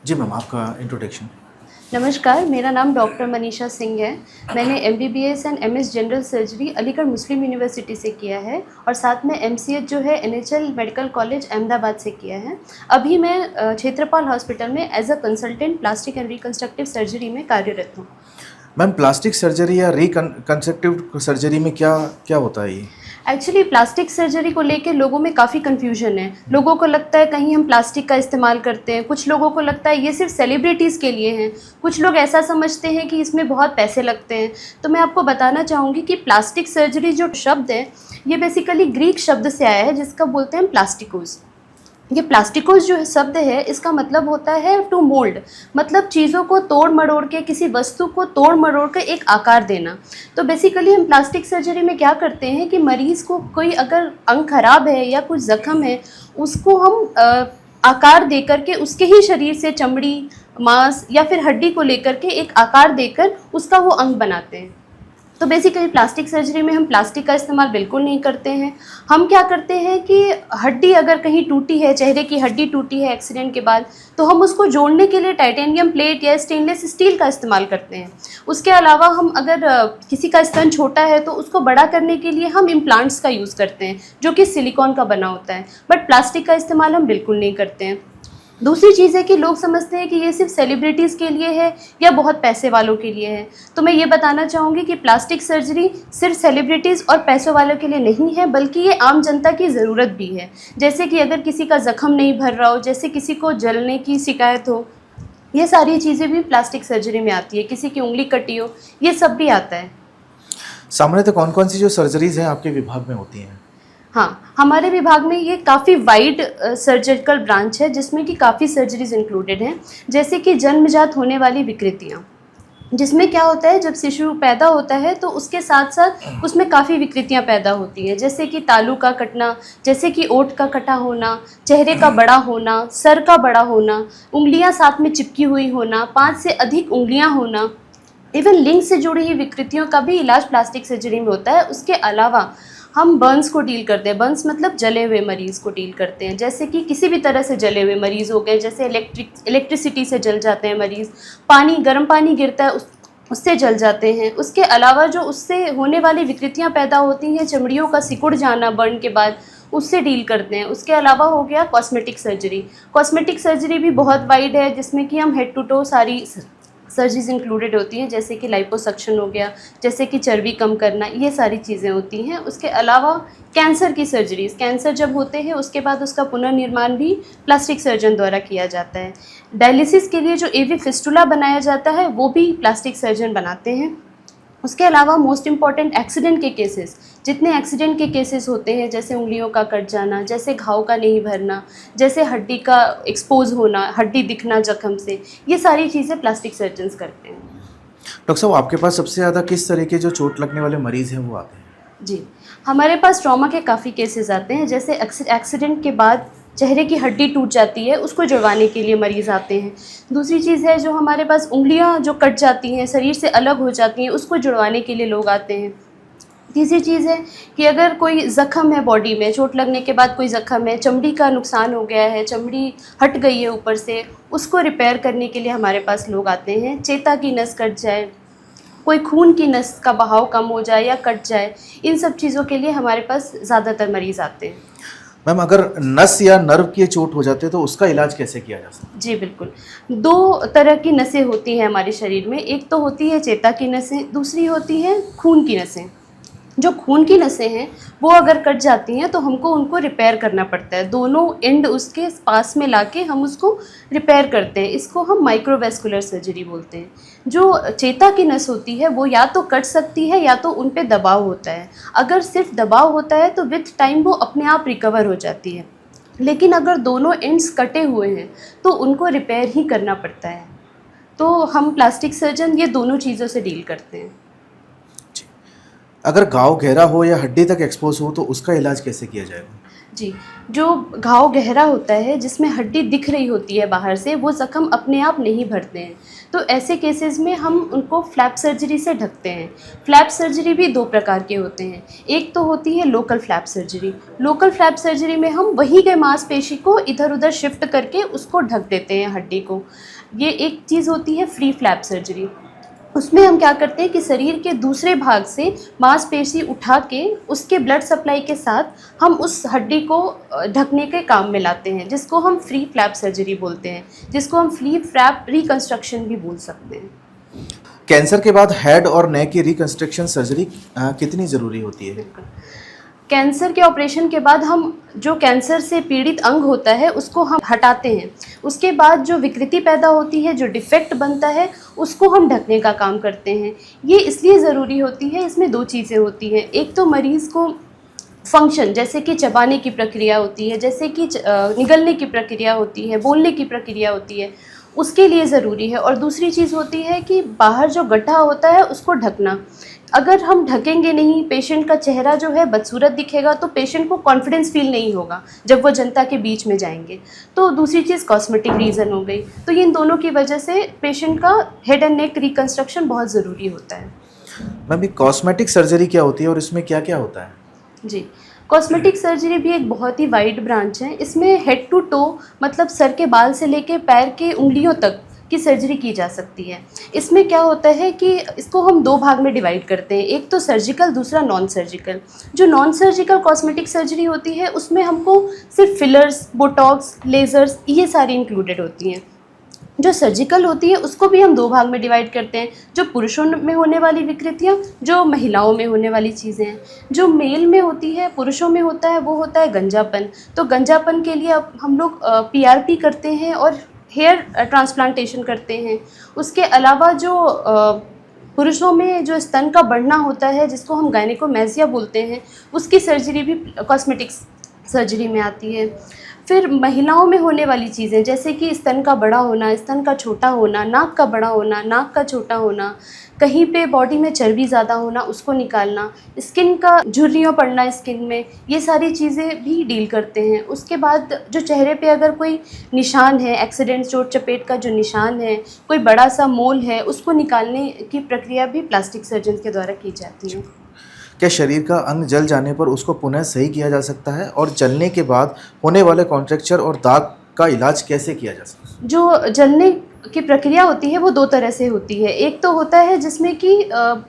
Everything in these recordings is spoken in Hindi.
जी मैम, आपका इंट्रोडक्शन। नमस्कार, मेरा नाम डॉक्टर मनीषा सिंह है। मैंने MBBS and MS general surgery Aligarh Muslim university से किया है और साथ में एमसीएच जो है एनएचएल मेडिकल कॉलेज अहमदाबाद से किया है। अभी मैं क्षेत्रपाल हॉस्पिटल में as a consultant plastic and reconstructive surgery में कार्यरत हूँ। मैम, प्लास्टिक सर्जरी या रिकंस्ट्रक्टिव सर्जरी में क्या क्या होता है ये? एक्चुअली प्लास्टिक सर्जरी को लेके लोगों में काफ़ी कन्फ्यूजन है। लोगों को लगता है कहीं हम प्लास्टिक का इस्तेमाल करते हैं, कुछ लोगों को लगता है ये सिर्फ सेलिब्रिटीज़ के लिए हैं, कुछ लोग ऐसा समझते हैं कि इसमें बहुत पैसे लगते हैं। तो मैं आपको बताना चाहूँगी कि प्लास्टिक सर्जरी जो शब्द है, ये बेसिकली ग्रीक शब्द से आया है जिसका बोलते हैं प्लास्टिकोस। ये प्लास्टिकोस जो शब्द है इसका मतलब होता है टू मोल्ड, मतलब चीज़ों को तोड़ मरोड़ के, किसी वस्तु को तोड़ मरोड़ के एक आकार देना। तो बेसिकली हम प्लास्टिक सर्जरी में क्या करते हैं कि मरीज़ को कोई अगर अंग खराब है या कुछ ज़ख्म है, उसको हम आकार दे कर के उसके ही शरीर से चमड़ी, मांस या फिर हड्डी को लेकर के एक आकार देकर उसका वो अंग बनाते हैं। तो बेसिकली प्लास्टिक सर्जरी में हम प्लास्टिक का इस्तेमाल बिल्कुल नहीं करते हैं। हम क्या करते हैं कि हड्डी अगर कहीं टूटी है, चेहरे की हड्डी टूटी है एक्सीडेंट के बाद, तो हम उसको जोड़ने के लिए टाइटेनियम प्लेट या स्टेनलेस स्टील का इस्तेमाल करते हैं। उसके अलावा हम अगर किसी का स्तन छोटा है तो उसको बड़ा करने के लिए हम इम्प्लांट्स का यूज़ करते हैं जो कि सिलिकॉन का बना होता है, बट प्लास्टिक का इस्तेमाल हम बिल्कुल नहीं करते हैं। दूसरी चीज़ है कि लोग समझते हैं कि ये सिर्फ सेलिब्रिटीज़ के लिए है या बहुत पैसे वालों के लिए है। तो मैं ये बताना चाहूँगी कि प्लास्टिक सर्जरी सिर्फ सेलिब्रिटीज़ और पैसों वालों के लिए नहीं है, बल्कि ये आम जनता की ज़रूरत भी है। जैसे कि अगर किसी का ज़ख्म नहीं भर रहा हो, जैसे किसी को जलने की शिकायत हो, ये सारी चीज़ें भी प्लास्टिक सर्जरी में आती है। किसी की उंगली कटी हो, ये सब भी आता है। सामान्यतः कौन कौन सी जो सर्जरीज हैं आपके विभाग में होती हैं? हाँ, हमारे विभाग में ये काफ़ी वाइड सर्जिकल ब्रांच है जिसमें कि काफ़ी सर्जरीज इंक्लूडेड हैं। जैसे कि जन्मजात होने वाली विकृतियाँ, जिसमें क्या होता है जब शिशु पैदा होता है तो उसके साथ साथ उसमें काफ़ी विकृतियाँ पैदा होती हैं, जैसे कि तालू का कटना, जैसे कि ओंठ का कटा होना, चेहरे का बड़ा होना, सर का बड़ा होना, उंगलियाँ साथ में चिपकी हुई होना, 5 से अधिक उंगलियाँ होना। इवन लिंग से जुड़ी हुई विकृतियों का भी इलाज प्लास्टिक सर्जरी में होता है। उसके अलावा हम बर्न्स को डील करते हैं। बर्न्स मतलब जले हुए मरीज़ को डील करते हैं, जैसे कि किसी भी तरह से जले हुए मरीज़ हो गए, जैसे इलेक्ट्रिसिटी से जल जाते हैं मरीज़, पानी, गर्म पानी गिरता है उससे जल जाते हैं। उसके अलावा जो उससे होने वाली विकृतियाँ पैदा होती हैं, चमड़ियों का सिकुड़ जाना बर्न के बाद, उससे डील करते हैं। उसके अलावा हो गया कॉस्मेटिक सर्जरी। कॉस्मेटिक सर्जरी भी बहुत वाइड है जिसमें कि हम हेड टू टो सारी सर्जरीज इंक्लूडेड होती हैं, जैसे कि लाइपोसक्शन हो गया, जैसे कि चर्बी कम करना, ये सारी चीज़ें होती हैं। उसके अलावा कैंसर की सर्जरीज, कैंसर जब होते हैं उसके बाद उसका पुनर्निर्माण भी प्लास्टिक सर्जन द्वारा किया जाता है। डायलिसिस के लिए जो एवी फिस्टुला बनाया जाता है वो भी प्लास्टिक सर्जन बनाते हैं। उसके अलावा मोस्ट इम्पॉर्टेंट एक्सीडेंट के केसेस, जितने एक्सीडेंट के केसेस होते हैं, जैसे उंगलियों का कट जाना, जैसे घाव का नहीं भरना, जैसे हड्डी का एक्सपोज होना, हड्डी दिखना जख्म से, ये सारी चीज़ें प्लास्टिक सर्जन्स करते हैं। डॉक्टर साहब, आपके पास सबसे ज़्यादा किस तरह के जो चोट लगने वाले मरीज़ हैं वो आते हैं? जी, हमारे पास ट्रॉमा के काफ़ी केसेस आते हैं, जैसे एक्सीडेंट के बाद चेहरे की हड्डी टूट जाती है, उसको जुड़वाने के लिए मरीज़ आते हैं। दूसरी चीज़ है जो हमारे पास उंगलियां जो कट जाती हैं, शरीर से अलग हो जाती हैं, उसको जुड़वाने के लिए लोग आते हैं। तीसरी चीज़ है कि अगर कोई ज़ख्म है बॉडी में, चोट लगने के बाद कोई ज़ख्म है, चमड़ी का नुकसान हो गया है, चमड़ी हट गई है ऊपर से, उसको रिपेयर करने के लिए हमारे पास लोग आते हैं। चेता की नस कट जाए, कोई खून की नस का बहाव कम हो जाए या कट जाए, इन सब चीज़ों के लिए हमारे पास ज़्यादातर मरीज़ आते हैं। मैम, अगर नस या नर्व की चोट हो जाती है तो उसका इलाज कैसे किया जा सकता है? जी बिल्कुल, 2 तरह की नसें होती हैं हमारे शरीर में। एक तो होती है चेता की नसें, दूसरी होती है खून की नसें। जो खून की नसें हैं वो अगर कट जाती हैं तो हमको उनको रिपेयर करना पड़ता है। दोनों एंड उसके पास में लाके हम उसको रिपेयर करते हैं। इसको हम माइक्रोवेस्कुलर सर्जरी बोलते हैं। जो चेता की नस होती है वो या तो कट सकती है या तो उन पे दबाव होता है। अगर सिर्फ दबाव होता है तो विथ टाइम वो अपने आप रिकवर हो जाती है, लेकिन अगर दोनों एंड्स कटे हुए हैं तो उनको रिपेयर ही करना पड़ता है। तो हम प्लास्टिक सर्जन ये दोनों चीज़ों से डील करते हैं। अगर घाव गहरा हो या हड्डी तक एक्सपोज हो तो उसका इलाज कैसे किया जाएगा? जी, जो घाव गहरा होता है जिसमें हड्डी दिख रही होती है बाहर से, वो ज़ख्म अपने आप नहीं भरते हैं। तो ऐसे केसेस में हम उनको फ्लैप सर्जरी से ढकते हैं। फ्लैप सर्जरी भी 2 प्रकार के होते हैं। एक तो होती है local flap surgery. Local flap surgery में हम वहीं के मांसपेशी को इधर-उधर शिफ्ट करके उसको ढक देते हैं हड्डी को। ये एक चीज़ होती है फ्री फ्लैप सर्जरी। उसमें हम क्या करते हैं कि शरीर के दूसरे भाग से मांसपेशी उठा के उसके ब्लड सप्लाई के साथ हम उस हड्डी को ढकने के काम में लाते हैं, जिसको हम फ्री फ्लैप सर्जरी बोलते हैं, जिसको हम फ्री फ्लैप रिकंस्ट्रक्शन भी बोल सकते हैं। कैंसर के बाद हेड और नेक की रिकंस्ट्रक्शन सर्जरी कितनी ज़रूरी होती है? कैंसर के ऑपरेशन के बाद हम जो कैंसर से पीड़ित अंग होता है उसको हम हटाते हैं। उसके बाद जो विकृति पैदा होती है, जो डिफेक्ट बनता है, उसको हम ढकने का काम करते हैं। ये इसलिए ज़रूरी होती है, इसमें 2 चीज़ें होती हैं। एक तो मरीज़ को फंक्शन, जैसे कि चबाने की प्रक्रिया होती है, जैसे कि निगलने की प्रक्रिया होती है, बोलने की प्रक्रिया होती है, उसके लिए ज़रूरी है। और दूसरी चीज़ होती है कि बाहर जो गड्ढा होता है उसको ढकना। अगर हम ढकेंगे नहीं, पेशेंट का चेहरा जो है बदसूरत दिखेगा, तो पेशेंट को कॉन्फिडेंस फील नहीं होगा जब वो जनता के बीच में जाएंगे। तो दूसरी चीज़ कॉस्मेटिक रीज़न हो गई। तो इन दोनों की वजह से पेशेंट का हेड एंड नेक रिकंस्ट्रक्शन बहुत ज़रूरी होता है। मैम, ये कॉस्मेटिक सर्जरी क्या होती है और इसमें क्या क्या होता है? जी, कॉस्मेटिक सर्जरी भी एक बहुत ही वाइड ब्रांच है। इसमें हेड टू टो, मतलब सर के बाल से लेके पैर के उंगलियों तक की सर्जरी की जा सकती है। इसमें क्या होता है कि इसको हम 2 भाग में डिवाइड करते हैं, एक तो सर्जिकल, दूसरा नॉन सर्जिकल। जो नॉन सर्जिकल कॉस्मेटिक सर्जरी होती है उसमें हमको सिर्फ फिलर्स, बोटॉक्स, लेज़र्स, ये सारी इंक्लूडेड होती हैं। जो सर्जिकल होती है उसको भी हम 2 भाग में डिवाइड करते हैं, जो पुरुषों में होने वाली विकृतियाँ, जो महिलाओं में होने वाली चीज़ें हैं। जो मेल में होती है, पुरुषों में होता है, वो होता है गंजापन। तो गंजापन के लिए अब हम लोग पीआरपी करते हैं और हेयर ट्रांसप्लांटेशन करते हैं। उसके अलावा जो पुरुषों में जो स्तन का बढ़ना होता है, जिसको हम गायनेकोमेस्टिया बोलते हैं, उसकी सर्जरी भी कॉस्मेटिक्स सर्जरी में आती है। फिर महिलाओं में होने वाली चीज़ें, जैसे कि स्तन का बड़ा होना, स्तन का छोटा होना, नाक का बड़ा होना, नाक का छोटा होना, कहीं पे बॉडी में चर्बी ज़्यादा होना, उसको निकालना, स्किन का झुर्रियाँ पड़ना स्किन में, ये सारी चीज़ें भी डील करते हैं। उसके बाद जो चेहरे पे अगर कोई निशान है, एक्सीडेंट, चोट चपेट का जो निशान है, कोई बड़ा सा मोल है, उसको निकालने की प्रक्रिया भी प्लास्टिक सर्जन के द्वारा की जाती है। क्या शरीर का अंग जल जाने पर उसको पुनः सही किया जा सकता है? और जलने के बाद होने वाले कॉन्ट्रैक्चर और दाग का इलाज कैसे किया जा सकता है? जो जलने की प्रक्रिया होती है वो 2 तरह से होती है। एक तो होता है जिसमें कि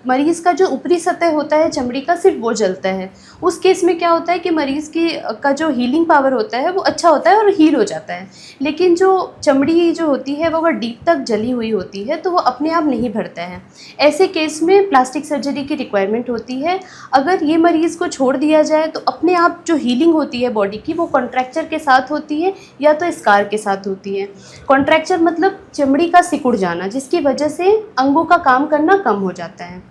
मरीज़ का जो ऊपरी सतह होता है चमड़ी का, सिर्फ वो जलता है। उस केस में क्या होता है कि मरीज़ की का जो हीलिंग पावर होता है वो अच्छा होता है और हील हो जाता है। लेकिन जो चमड़ी जो होती है वो अगर डीप तक जली हुई होती है तो वो अपने आप नहीं भरता है। ऐसे केस में प्लास्टिक सर्जरी की रिक्वायरमेंट होती है। अगर ये मरीज़ को छोड़ दिया जाए तो अपने आप जो हीलिंग होती है बॉडी की, वो कॉन्ट्रैक्चर के साथ होती है या तो स्कार के साथ होती है। कॉन्ट्रैक्चर मतलब चमड़ी का सिकुड़ जाना, जिसकी वजह से अंगों का काम करना कम हो जाता है।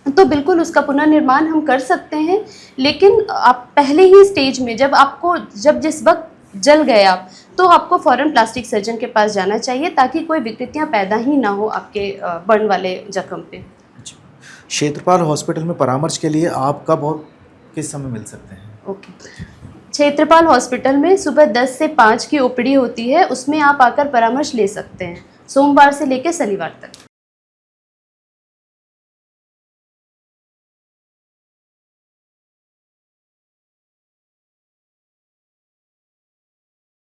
तो बिल्कुल उसका पुनर्निर्माण हम कर सकते हैं, लेकिन आप पहले ही स्टेज में जब जिस वक्त जल गए आप, तो आपको फ़ौरन प्लास्टिक सर्जन के पास जाना चाहिए, ताकि कोई विकृतियां पैदा ही ना हो आपके बर्न वाले जख्म पे। क्षेत्रपाल हॉस्पिटल में परामर्श के लिए आप कब और किस समय मिल सकते हैं? ओके, क्षेत्रपाल हॉस्पिटल में सुबह 10 से 5 की ओपीडी होती है, उसमें आप आकर परामर्श ले सकते हैं, सोमवार से लेकर शनिवार तक।